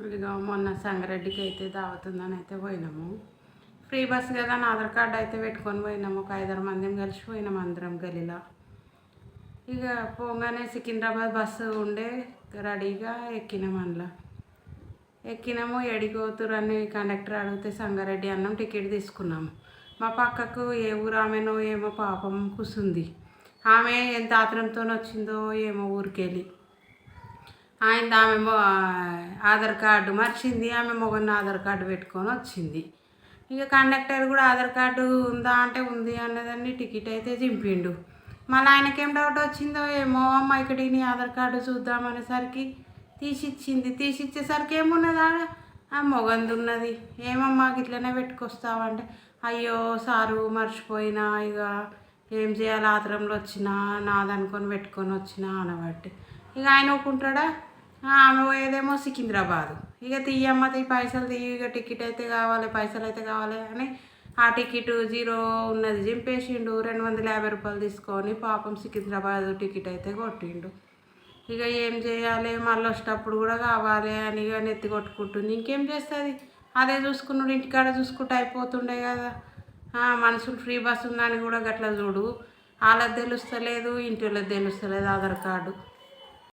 ఇక మొన్న సంగారెడ్డికి అయితే దావతుందని అయితే పోయినాము. ఫ్రీ బస్ కదా నా ఆధార్ కార్డు అయితే పెట్టుకొని పోయినాము. ఒక 5-6 మంది కలిసి పోయినాము అందరం గలీలా. ఇక పోగానే సికింద్రాబాద్ బస్సు ఉండే రెడీగా ఎక్కినాము. అందులో ఎక్కినాము. ఎడిపోతురని కండక్టర్ అడిగితే సంగారెడ్డి అన్నం టికెట్ తీసుకున్నాము. మా పక్కకు ఏ ఊరు ఆమెనో ఏమో పాపం కూసుంది. ఆమె ఎంత ఆత్రంతో వచ్చిందో ఏమో ఊరికెళ్ళి ఆమె ఆధార్ కార్డు మర్చింది. ఆమె మొగన్న ఆధార్ కార్డు పెట్టుకొని వచ్చింది. ఇక కండక్టర్ కూడా ఆధార్ కార్డు ఉందా అంటే ఉంది అన్నదాన్ని టికెట్ అయితే చింపిండు. మళ్ళీ ఆయనకేం డౌట్ వచ్చిందో ఏమో అమ్మ ఇక్కడ నీ ఆధార్ కార్డు చూద్దామనేసరికి తీసిచ్చేసరికి ఏమున్నదా ఆ మొగంది ఉన్నది. ఏమమ్మా ఇట్లనే పెట్టుకొస్తావంటే అయ్యో సారు మర్చిపోయినా, ఇక ఏం చేయాలి ఆత్రంలో వచ్చినా నాదనుకొని పెట్టుకొని వచ్చినా అనబట్టి ఇక ఆయన ఒప్పుకుంటాడా. ఆమె పోయేదేమో సికింద్రాబాదు. ఇక తీయమ్మ పైసలు తీయ, ఇక టికెట్ అయితే కావాలి పైసలు అయితే కావాలి అని ఆ టికెట్ 0 ఉన్నది చింపేసిండు. 250 రూపాయలు తీసుకొని పాపం సికింద్రాబాద్ టికెట్ అయితే కొట్టిండు. ఇక ఏం చేయాలి మళ్ళీ వచ్చేటప్పుడు కూడా కావాలి అని ఇక నెత్తి కొట్టుకుంటుంది. ఇంకేం చేస్తుంది, అదే చూసుకున్నాడు ఇంటికాడ చూసుకుంటూ అయిపోతుండే కదా. మనుషులు ఫ్రీ బస్ ఉందని కూడా గట్లా చూడు. వాళ్ళకి తెలుస్తలేదు, ఇంటి వాళ్ళకి తెలుస్తలేదు ఆధార్ కార్డు.